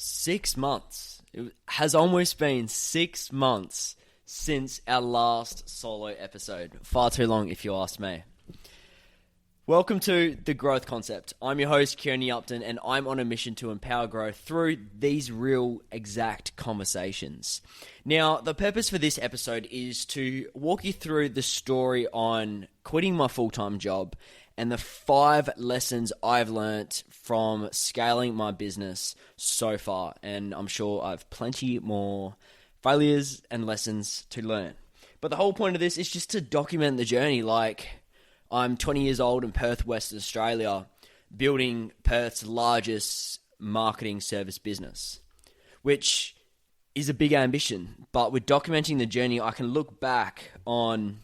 6 months. It has almost been 6 months since our last solo episode. Far too long, if you ask me. Welcome to The Growth Concept. I'm your host, Kearney Upton, and I'm on a mission to empower growth through these real, exact conversations. Now, the purpose for this episode is to walk you through the story on quitting my full-time job and the 5 lessons I've learnt from scaling my business so far. And I'm sure I've plenty more failures and lessons to learn. But the whole point of this is just to document the journey. Like, I'm 20 years old in Perth, Western Australia, building Perth's largest marketing service business, which is a big ambition. But with documenting the journey, I can look back on,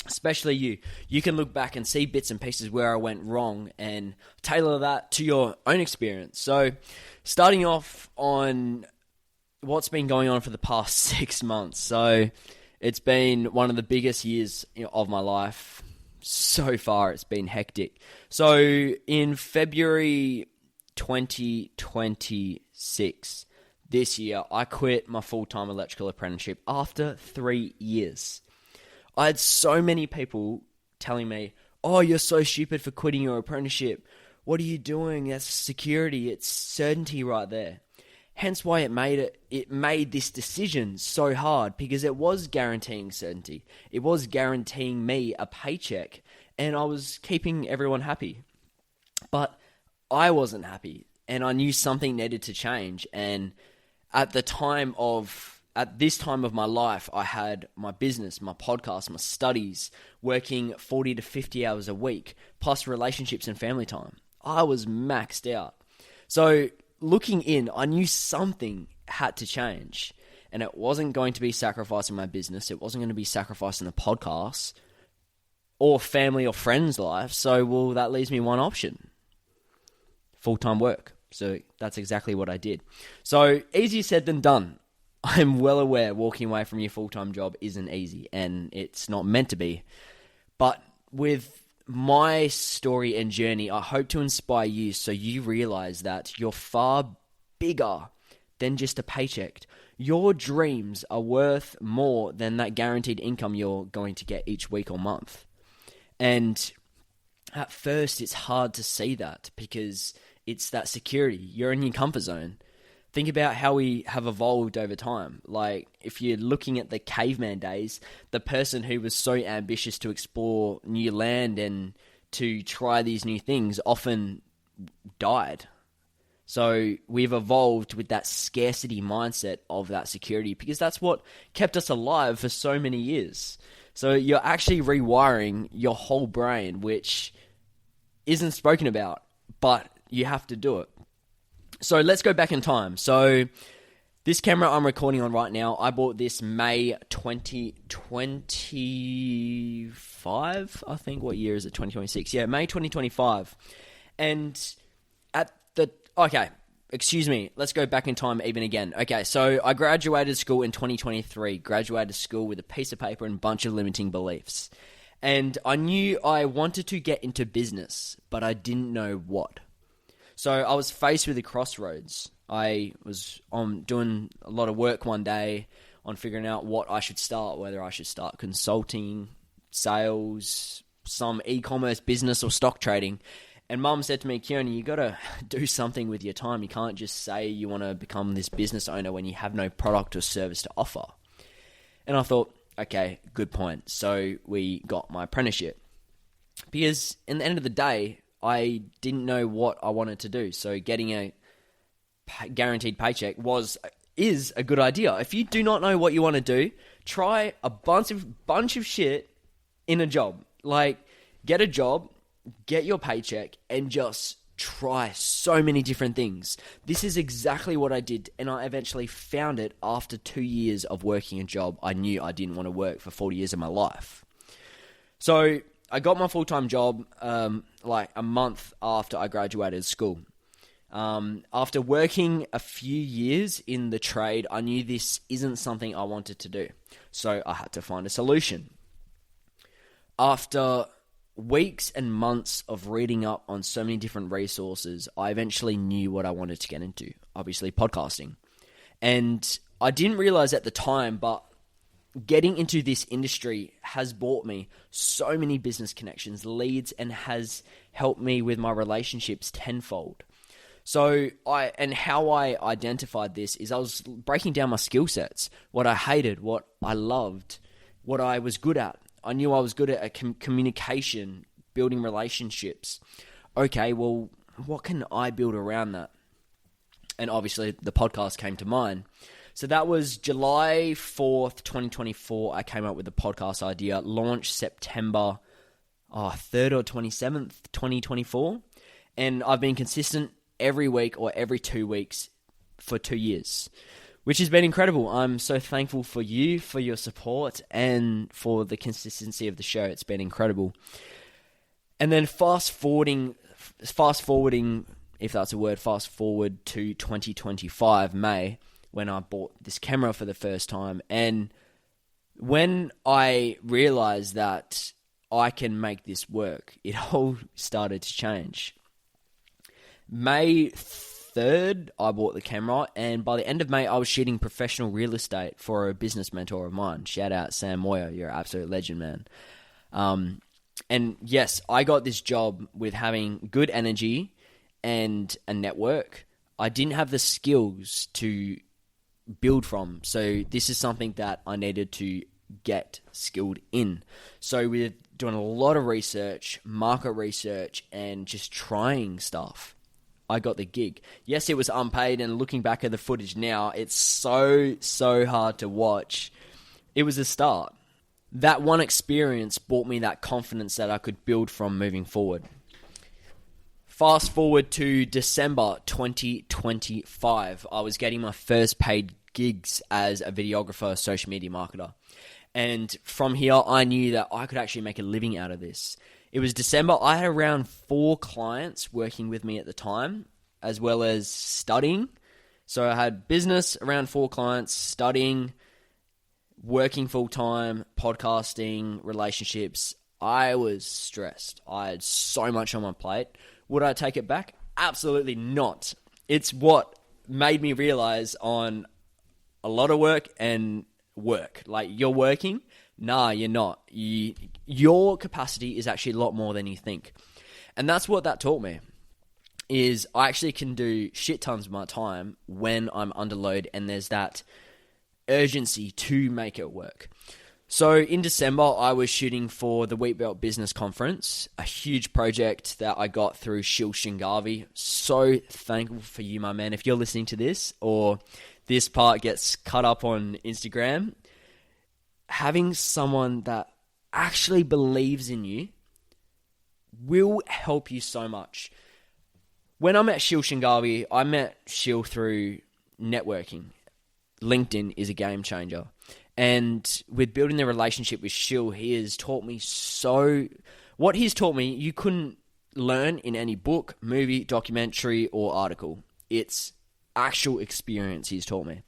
especially you can look back and see bits and pieces where I went wrong and tailor that to your own experience. So starting off on what's been going on for the past 6 months. So it's been one of the biggest years of my life. So far, it's been hectic. So in February 2026, this year, I quit my full-time electrical apprenticeship after 3 years. I had so many people telling me, "Oh, you're so stupid for quitting your apprenticeship. What are you doing? That's security. It's certainty right there." Hence why it made this decision so hard, because it was guaranteeing certainty. It was guaranteeing me a paycheck, and I was keeping everyone happy. But I wasn't happy, and I knew something needed to change. And at this time of my life, I had my business, my podcast, my studies, working 40 to 50 hours a week, plus relationships and family time. I was maxed out. So looking in, I knew something had to change, and it wasn't going to be sacrificing my business. It wasn't going to be sacrificing the podcast or family or friends' life. So, well, that leaves me one option: full-time work. So that's exactly what I did. So easier said than done. I'm well aware walking away from your full-time job isn't easy, and it's not meant to be. But with my story and journey, I hope to inspire you so you realize that you're far bigger than just a paycheck. Your dreams are worth more than that guaranteed income you're going to get each week or month. And at first, it's hard to see that because it's that security. You're in your comfort zone. Think about how we have evolved over time. Like, if you're looking at the caveman days, the person who was so ambitious to explore new land and to try these new things often died. So we've evolved with that scarcity mindset of that security, because that's what kept us alive for so many years. So you're actually rewiring your whole brain, which isn't spoken about, but you have to do it. So let's go back in time. So this camera I'm recording on right now, I bought this May 2025, I think. What year is it? 2026. Yeah, May 2025. And let's go back in time even again. Okay, so I graduated school in 2023, graduated school with a piece of paper and a bunch of limiting beliefs. And I knew I wanted to get into business, but I didn't know what. So I was faced with a crossroads. I was doing a lot of work one day on figuring out what I should start, whether I should start consulting, sales, some e-commerce business or stock trading. And Mum said to me, "Kearney, you got to do something with your time. You can't just say you want to become this business owner when you have no product or service to offer." And I thought, okay, good point. So we got my apprenticeship. Because in the end of the day, I didn't know what I wanted to do. So getting a guaranteed paycheck is a good idea. If you do not know what you want to do, try a bunch of shit in a job. Like, get a job, get your paycheck, and just try so many different things. This is exactly what I did, and I eventually found it after 2 years of working a job I knew I didn't want to work for 40 years of my life. So I got my full-time job like a month after I graduated school. After working a few years in the trade, I knew this isn't something I wanted to do. So I had to find a solution. After weeks and months of reading up on so many different resources, I eventually knew what I wanted to get into, obviously podcasting. And I didn't realize at the time, but getting into this industry has brought me so many business connections, leads, and has helped me with my relationships tenfold. So how I identified this is I was breaking down my skill sets, what I hated, what I loved, what I was good at. I knew I was good at communication, building relationships. Okay, well, what can I build around that? And obviously the podcast came to mind. So that was July 4th, 2024. I came up with the podcast idea, launched September 3rd or 27th, 2024. And I've been consistent every week or every 2 weeks for 2 years, which has been incredible. I'm so thankful for you, for your support, and for the consistency of the show. It's been incredible. And then fast forwarding, if that's a word, fast forward to 2025, May, when I bought this camera for the first time. And when I realized that I can make this work, it all started to change. May 3rd, I bought the camera, and by the end of May, I was shooting professional real estate for a business mentor of mine. Shout out, Sam Moyer. You're an absolute legend, man. And yes, I got this job with having good energy and a network. I didn't have the skills to build from. So this is something that I needed to get skilled in. So we're doing a lot of research, market research, and just trying stuff. I got the gig. Yes, it was unpaid, and looking back at the footage now, it's so hard to watch. It was a start. That one experience brought me that confidence that I could build from moving forward. Fast forward to December 2025. I was getting my first paid gigs as a videographer, social media marketer. And from here, I knew that I could actually make a living out of this. It was December. I had around 4 clients working with me at the time, as well as studying. So I had business, around 4 clients, studying, working full-time, podcasting, relationships. I was stressed. I had so much on my plate. Would I take it back? Absolutely not. It's what made me realize on a lot of work and work. Like, you're working? Nah, you're not. Your capacity is actually a lot more than you think. And that's what that taught me, is I actually can do shit tons of my time when I'm under load and there's that urgency to make it work. So in December, I was shooting for the Wheatbelt Business Conference, a huge project that I got through Shil Shingavi. So thankful for you, my man. If you're listening to this or this part gets cut up on Instagram, having someone that actually believes in you will help you so much. When I met Shil Shingavi, I met Shil through networking. LinkedIn is a game changer. And with building the relationship with Shil, he has taught me what he's taught me, you couldn't learn in any book, movie, documentary, or article. It's actual experience he's taught me.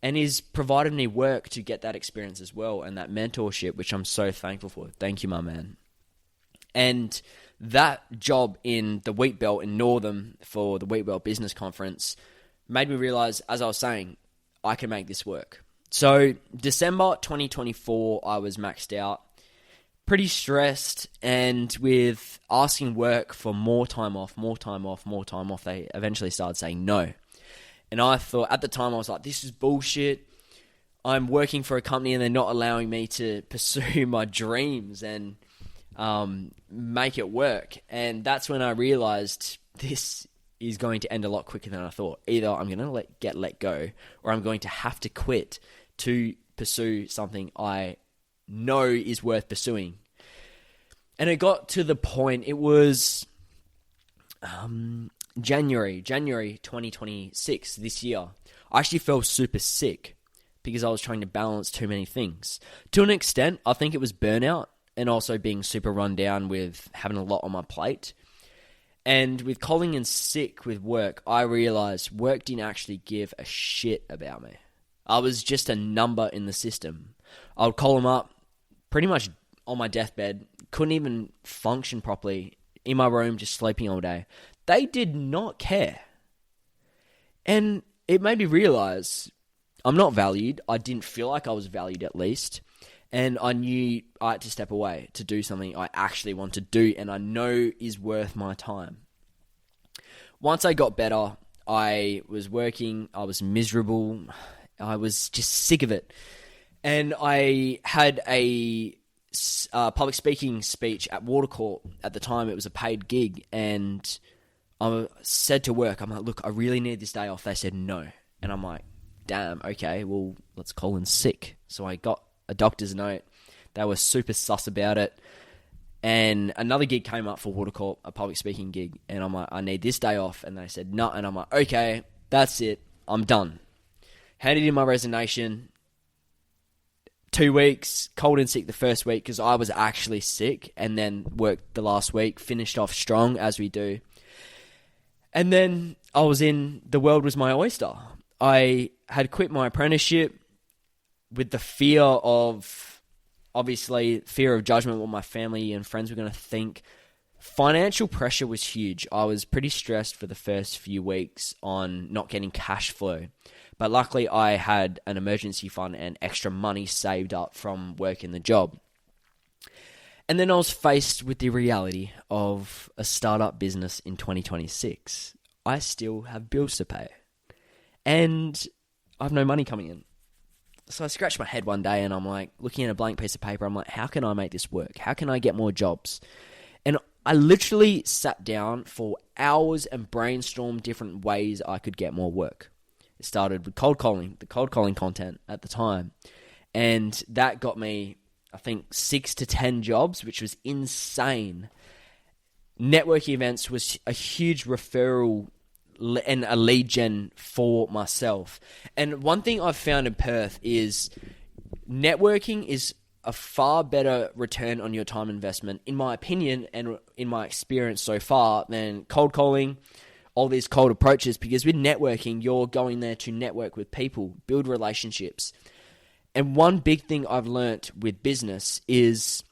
And he's provided me work to get that experience as well, and that mentorship, which I'm so thankful for. Thank you, my man. And that job in the Wheatbelt in Northern for the Wheatbelt Business Conference made me realize, as I was saying, I can make this work. So December 2024, I was maxed out, pretty stressed, and with asking work for more time off, they eventually started saying no. And I thought, at the time, I was like, this is bullshit. I'm working for a company and they're not allowing me to pursue my dreams and make it work. And that's when I realized this is going to end a lot quicker than I thought. Either I'm going to get let go, or I'm going to have to quit to pursue something I know is worth pursuing. And it got to the point, it was January 2026, this year. I actually felt super sick because I was trying to balance too many things. To an extent, I think it was burnout and also being super run down with having a lot on my plate. And with calling in sick with work, I realized work didn't actually give a shit about me. I was just a number in the system. I would call them up pretty much on my deathbed, couldn't even function properly, in my room just sleeping all day. They did not care. And it made me realize I'm not valued. I didn't feel like I was valued, at least. And I knew I had to step away to do something I actually want to do and I know is worth my time. Once I got better, I was working, I was miserable, I was just sick of it. And I had a public speaking speech at Watercourt. At the time, it was a paid gig, and I said to work, I'm like, look, I really need this day off. They said no. And I'm like, damn, okay, well, let's call in sick. So I got a doctor's note. They were super sus about it. And another gig came up for Watercourt, a public speaking gig. And I'm like, I need this day off. And they said no. And I'm like, okay, that's it. I'm done. Handed in my resignation. 2 weeks, cold and sick the first week because I was actually sick, and then worked the last week, finished off strong as we do. And then I was in, the world was my oyster. I had quit my apprenticeship with the fear of, obviously, fear of judgment, what my family and friends were going to think. Financial pressure was huge. I was pretty stressed for the first few weeks on not getting cash flow. But luckily, I had an emergency fund and extra money saved up from working the job. And then I was faced with the reality of a startup business in 2026. I still have bills to pay. And I have no money coming in. So I scratched my head one day and I'm like, looking at a blank piece of paper, I'm like, how can I make this work? How can I get more jobs? And I literally sat down for hours and brainstormed different ways I could get more work. It started with cold calling, the cold calling content at the time. And that got me, I think, 6 to 10 jobs, which was insane. Networking events was a huge referral and a lead gen for myself. And one thing I've found in Perth is networking is a far better return on your time investment, in my opinion and in my experience so far, than cold calling, all these cold approaches, because with networking, you're going there to network with people, build relationships. And one big thing I've learnt with business is,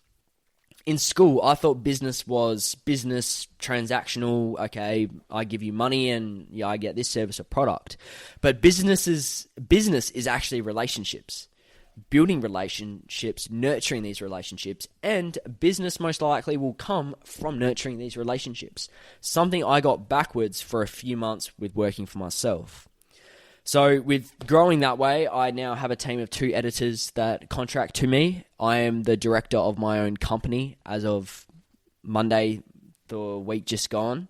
in school, I thought business was business, transactional. Okay, I give you money and I get this service or product. But business is actually relationships. Building relationships, nurturing these relationships, and business most likely will come from nurturing these relationships. Something I got backwards for a few months with working for myself. So with growing that way, I now have a team of 2 editors that contract to me. I am the director of my own company as of Monday, the week just gone.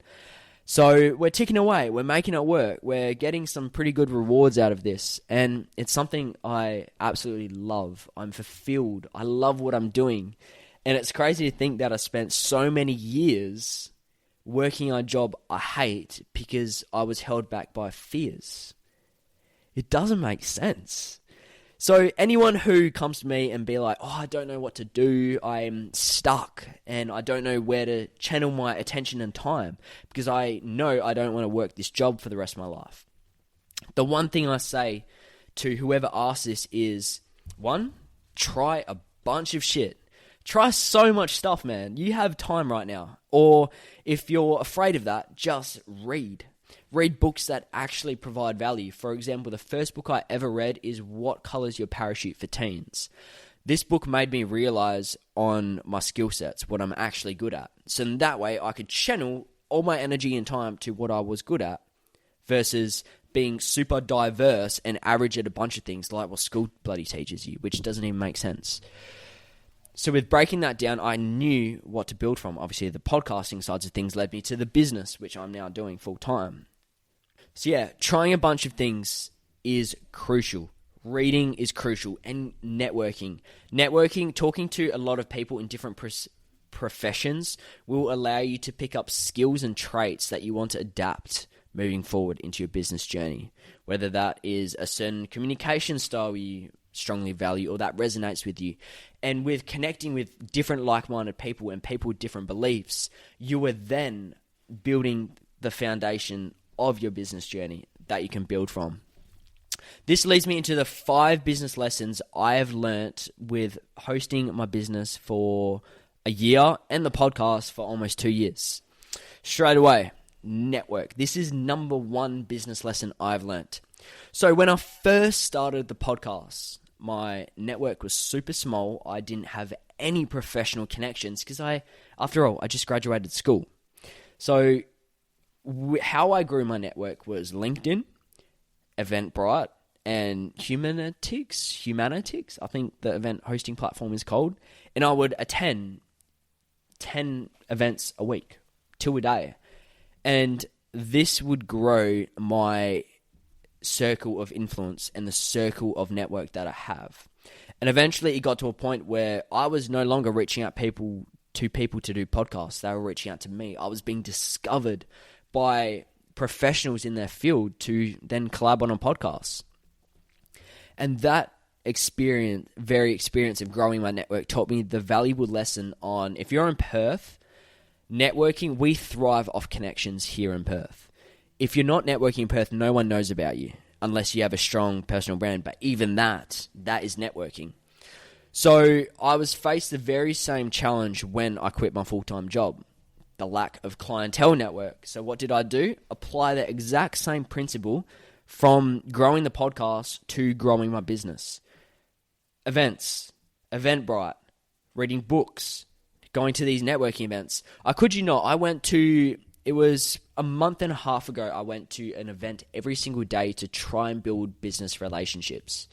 So we're ticking away, we're making it work, we're getting some pretty good rewards out of this, and it's something I absolutely love. I'm fulfilled, I love what I'm doing, and it's crazy to think that I spent so many years working a job I hate because I was held back by fears. It doesn't make sense. So anyone who comes to me and be like, oh, I don't know what to do, I'm stuck, and I don't know where to channel my attention and time, because I know I don't want to work this job for the rest of my life. The one thing I say to whoever asks this is, 1, try a bunch of shit. Try so much stuff, man. You have time right now. Or if you're afraid of that, just read. Read books that actually provide value. For example, the first book I ever read is What Colors Your Parachute for Teens. This book made me realize on my skill sets what I'm actually good at. So in that way, I could channel all my energy and time to what I was good at versus being super diverse and average at a bunch of things like what school bloody teaches you, which doesn't even make sense. So with breaking that down, I knew what to build from. Obviously, the podcasting sides of things led me to the business, which I'm now doing full time. So yeah, trying a bunch of things is crucial. Reading is crucial, and networking. Networking, talking to a lot of people in different professions will allow you to pick up skills and traits that you want to adapt moving forward into your business journey. Whether that is a certain communication style you strongly value or that resonates with you. And with connecting with different like-minded people and people with different beliefs, you are then building the foundation of your business journey that you can build from. This leads me into the 5 business lessons I have learnt with hosting my business for a year and the podcast for almost 2 years. Straight away, network. This is number 1 business lesson I've learnt. So when I first started the podcast, my network was super small. I didn't have any professional connections because after all, I just graduated school. So how I grew my network was LinkedIn, Eventbrite, and Humanitics, I think the event hosting platform is called. And I would attend 10 events a week, 2 a day. And this would grow my circle of influence and the circle of network that I have. And eventually it got to a point where I was no longer reaching out to people to do podcasts. They were reaching out to me. I was being discovered by professionals in their field to then collab on a podcast. And that experience of growing my network taught me the valuable lesson on, if you're in Perth, networking, we thrive off connections here in Perth. If you're not networking in Perth, no one knows about you unless you have a strong personal brand. But even that is networking. So I was faced the very same challenge when I quit my full-time job, the lack of clientele network. So what did I do? Apply the exact same principle from growing the podcast to growing my business. Events, Eventbrite, reading books, going to these networking events. I kid you not, it was a month and a half ago, I went to an event every single day to try and build business relationships.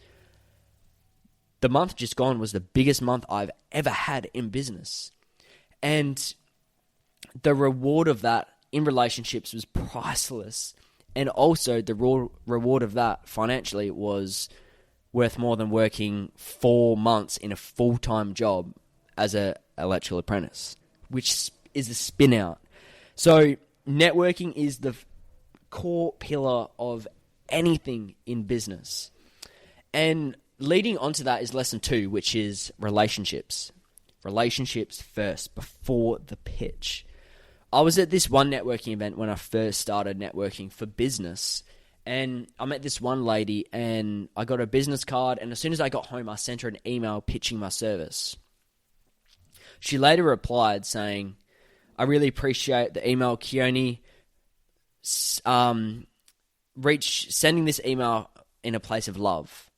The month just gone was the biggest month I've ever had in business. And the reward of that in relationships was priceless. And also the reward of that financially was worth more than working 4 months in a full-time job as an electrical apprentice, which is the spin out. So networking is the core pillar of anything in business. And leading onto that is lesson 2, which is relationships. Relationships first, before the pitch. I was at this one networking event when I first started networking for business, and I met this one lady, and I got her business card, and as soon as I got home, I sent her an email pitching my service. She later replied saying, "I really appreciate the email, Keone. Sending this email in a place of love.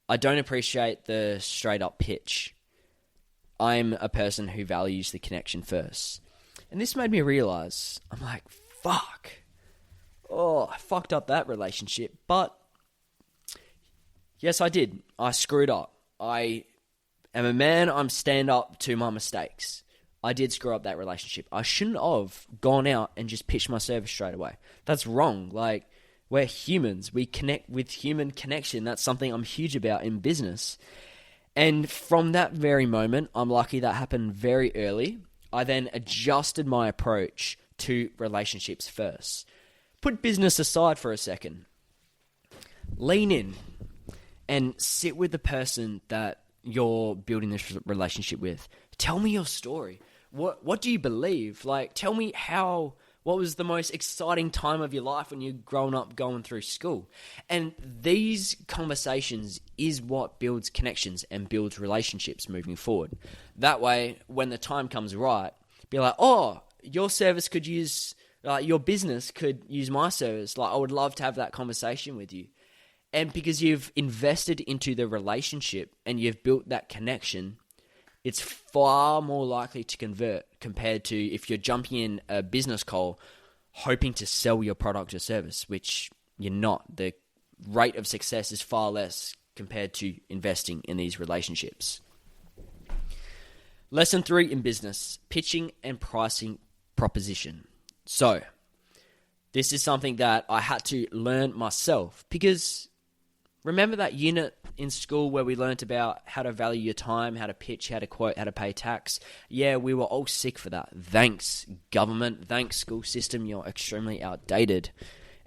I don't appreciate the straight-up pitch. I'm a person who values the connection first." And this made me realize, I'm like, fuck. Oh, I fucked up that relationship. But yes, I did. I screwed up. I am a man. I'm stand up to my mistakes. I did screw up that relationship. I shouldn't have gone out and just pitched my service straight away. That's wrong. Like, we're humans. We connect with human connection. That's something I'm huge about in business. And from that very moment, I'm lucky that happened very early. I then adjusted my approach to relationships first. Put business aside for a second. Lean in and sit with the person that you're building this relationship with. Tell me your story. What do you believe? Like, tell me what was the most exciting time of your life when you're growing up going through school? And these conversations is what builds connections and builds relationships moving forward. That way, when the time comes right, be like, oh, your service could use, your business could use my service. Like, I would love to have that conversation with you. And because you've invested into the relationship and you've built that connection, it's far more likely to convert compared to if you're jumping in a business call hoping to sell your product or service, which you're not. The rate of success is far less compared to investing in these relationships. Lesson 3 in business, pitching and pricing proposition. So, this is something that I had to learn myself because remember that unit in school where we learnt about how to value your time, how to pitch, how to quote, how to pay tax? Yeah, we were all sick for that. Thanks, government. Thanks, school system. You're extremely outdated.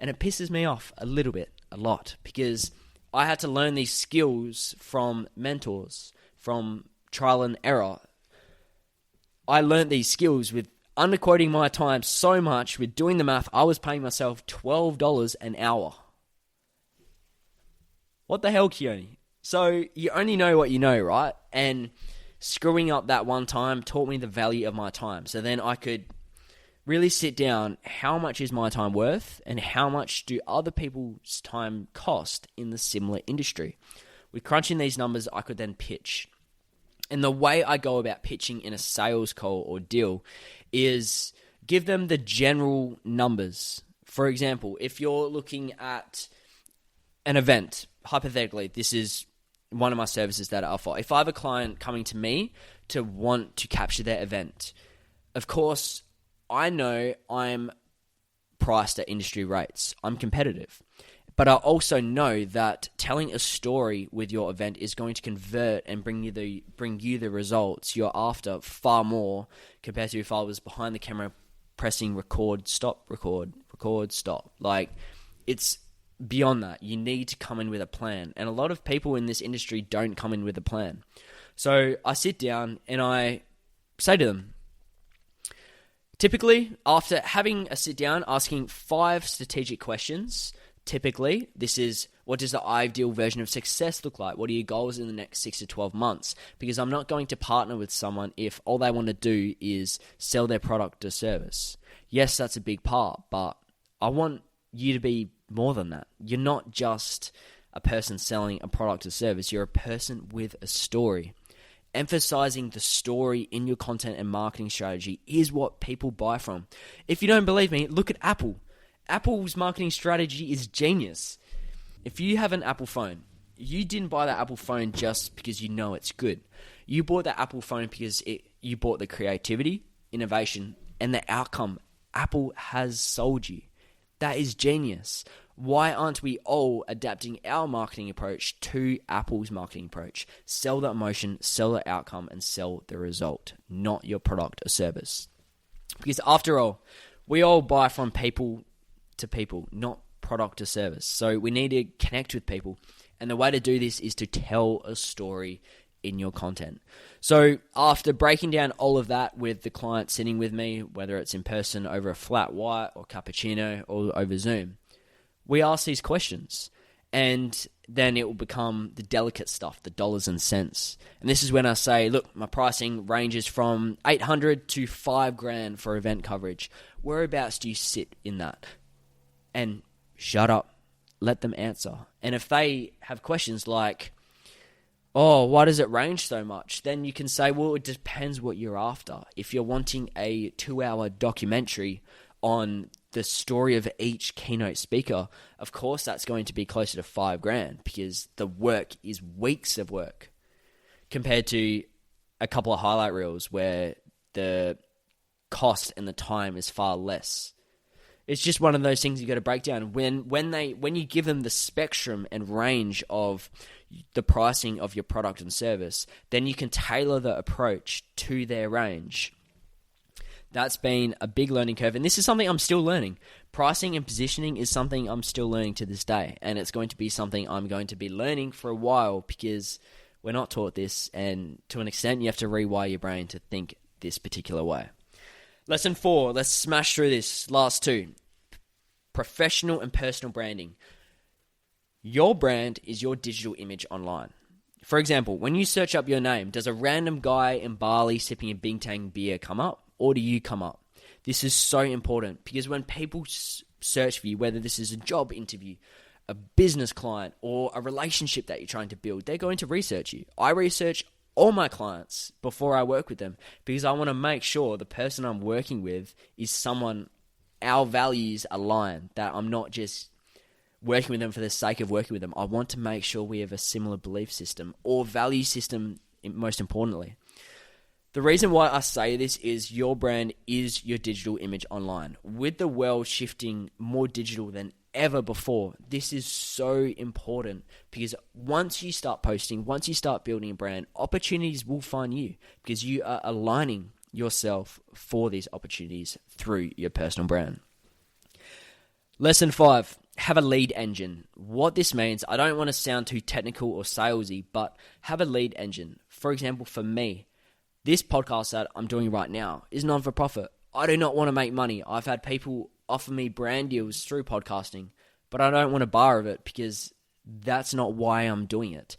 And it pisses me off a little bit, a lot, because I had to learn these skills from mentors, from trial and error. I learned these skills with underquoting my time so much, with doing the math. I was paying myself $12 an hour. What the hell, Keone? So you only know what you know, right? And screwing up that one time taught me the value of my time. So then I could really sit down, how much is my time worth and how much do other people's time cost in the similar industry? With crunching these numbers, I could then pitch. And the way I go about pitching in a sales call or deal is give them the general numbers. For example, if you're looking at an event, hypothetically, this is one of my services that I offer. If I have a client coming to me to want to capture their event, of course, I know I'm priced at industry rates. I'm competitive. But I also know that telling a story with your event is going to convert and bring you the results you're after far more compared to if I was behind the camera pressing record, stop, record, stop. Like, it's beyond that. You need to come in with a plan. And a lot of people in this industry don't come in with a plan. So I sit down and I say to them, typically, after having a sit down, asking 5 strategic questions, typically, this is, what does the ideal version of success look like? What are your goals in the next 6 to 12 months? Because I'm not going to partner with someone if all they want to do is sell their product or service. Yes, that's a big part, but I want you to be more than that. You're not just a person selling a product or service. You're a person with a story. Emphasizing the story in your content and marketing strategy is what people buy from. If you don't believe me, look at Apple. Apple's marketing strategy is genius. If you have an Apple phone, you didn't buy that Apple phone just because you know it's good. You bought that Apple phone because you bought the creativity, innovation, and the outcome Apple has sold you. That is genius. Why aren't we all adapting our marketing approach to Apple's marketing approach? Sell the emotion, sell the outcome, and sell the result, not your product or service. Because after all, we all buy from people to people, not product or service. So we need to connect with people. And the way to do this is to tell a story in your content. So after breaking down all of that with the client sitting with me, whether it's in person over a flat white or cappuccino or over Zoom, we ask these questions, and then it will become the delicate stuff, the dollars and cents. And this is when I say, look, my pricing ranges from $800 to $5,000 for event coverage. Whereabouts do you sit in that? And shut up, let them answer. And if they have questions like, oh, why does it range so much? Then you can say, well, it depends what you're after. If you're wanting a 2-hour documentary on the story of each keynote speaker, of course that's going to be closer to $5,000 because the work is weeks of work compared to a couple of highlight reels where the cost and the time is far less. It's just one of those things you got to break down. When you give them the spectrum and range of the pricing of your product and service, then you can tailor the approach to their range. That's been a big learning curve, and this is something I'm still learning. Pricing and positioning is something I'm still learning to this day, and it's going to be something I'm going to be learning for a while because we're not taught this, and to an extent, you have to rewire your brain to think this particular way. Lesson 4, let's smash through this. Last 2, professional and personal branding. Your brand is your digital image online. For example, when you search up your name, does a random guy in Bali sipping a Bintang beer come up? Or do you come up? This is so important because when people search for you, whether this is a job interview, a business client, or a relationship that you're trying to build, they're going to research you. I research all my clients before I work with them because I want to make sure the person I'm working with is someone our values align, that I'm not just working with them for the sake of working with them. I want to make sure we have a similar belief system or value system, most importantly. The reason why I say this is your brand is your digital image online. With the world shifting more digital than ever before, this is so important because once you start posting, once you start building a brand, opportunities will find you because you are aligning yourself for these opportunities through your personal brand. Lesson 5, have a lead engine. What this means, I don't want to sound too technical or salesy, but have a lead engine. For example, for me, this podcast that I'm doing right now is non-for-profit. I do not want to make money. I've had people offer me brand deals through podcasting, but I don't want a bar of it because That's not why I'm doing it.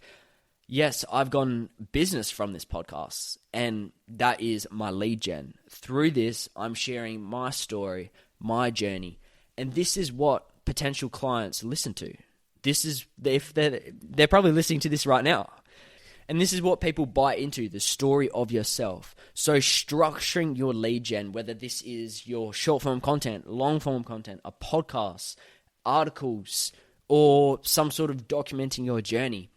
Yes, I've gotten business from this podcast, and that is my lead gen. Through this, I'm sharing my story, my journey, and this is what potential clients listen to. This is, if they're probably listening to this right now. And this is what people buy into, the story of yourself. So structuring your lead gen, whether this is your short form content, long form content, a podcast, articles, or some sort of documenting your journey.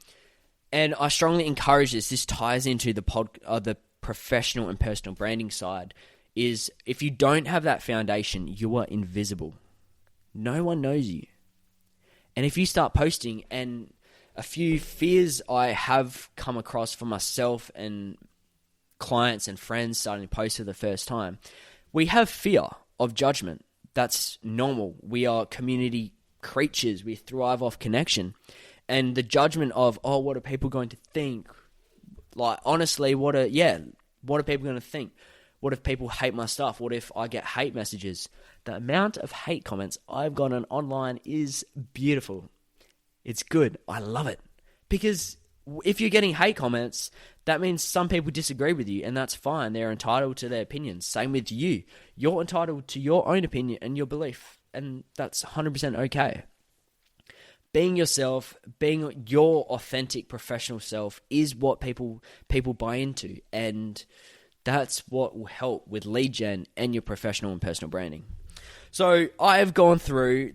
And I strongly encourage this. This ties into the professional and personal branding side. Is if you don't have that foundation, you are invisible. No one knows you. And if you start posting, and a few fears I have come across for myself and clients and friends starting to post for the first time, we have fear of judgment. That's normal. We are community creatures. We thrive off connection. And the judgment of, oh, what are people going to think? Like, honestly, what are people going to think? What if people hate my stuff? What if I get hate messages? The amount of hate comments I've gotten online is beautiful. It's good. I love it. Because if you're getting hate comments, that means some people disagree with you, and that's fine. They're entitled to their opinions. Same with you. You're entitled to your own opinion and your belief, and that's 100% okay. Being yourself, being your authentic professional self is what people buy into, and that's what will help with lead gen and your professional and personal branding. So I've gone through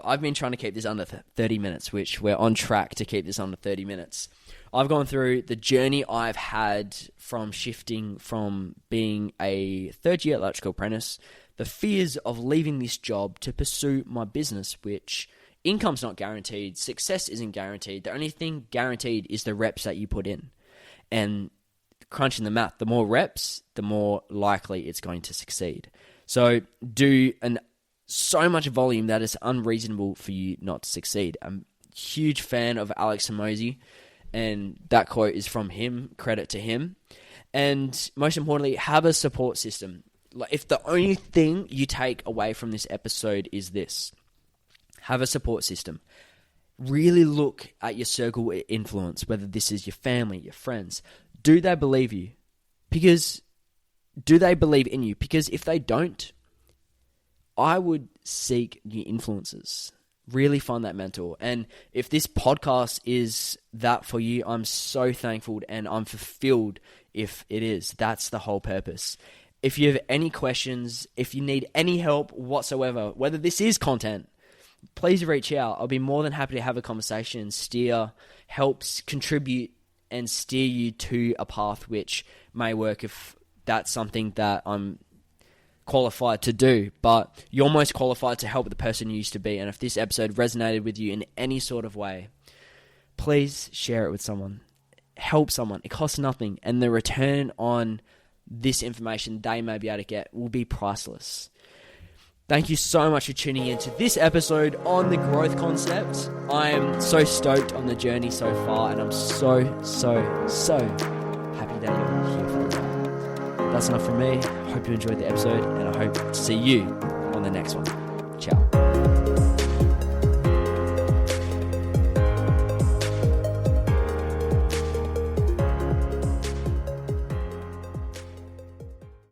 I've been trying to keep this under 30 minutes, which we're on track to keep this under 30 minutes. I've gone through the journey I've had from shifting from being a third-year electrical apprentice, the fears of leaving this job to pursue my business, which income's not guaranteed, success isn't guaranteed. The only thing guaranteed is the reps that you put in. And crunching the math, the more reps, the more likely it's going to succeed. So do so much volume that is unreasonable for you not to succeed. I'm a huge fan of Alex Hormozi, and that quote is from him. Credit to him. And most importantly, have a support system. Like, if the only thing you take away from this episode is this, have a support system. Really look at your circle of influence, whether this is your family, your friends. Do they believe you? Do they believe in you? Because if they don't, I would seek new influences. Really find that mentor. And if this podcast is that for you, I'm so thankful and I'm fulfilled if it is. That's the whole purpose. If you have any questions, if you need any help whatsoever, whether this is content, please reach out. I'll be more than happy to have a conversation, helps contribute and steer you to a path which may work if that's something that I'm qualified to do. But you're most qualified to help the person you used to be. And if this episode resonated with you in any sort of way, please share it with someone. Help someone. It costs nothing. And the return on this information they may be able to get will be priceless. Thank you so much for tuning in to this episode on the growth concept. I am so stoked on the journey so far, and I'm so happy that you're here for the ride. That's enough from me. Hope you enjoyed the episode, and I hope to see you on the next one. Ciao.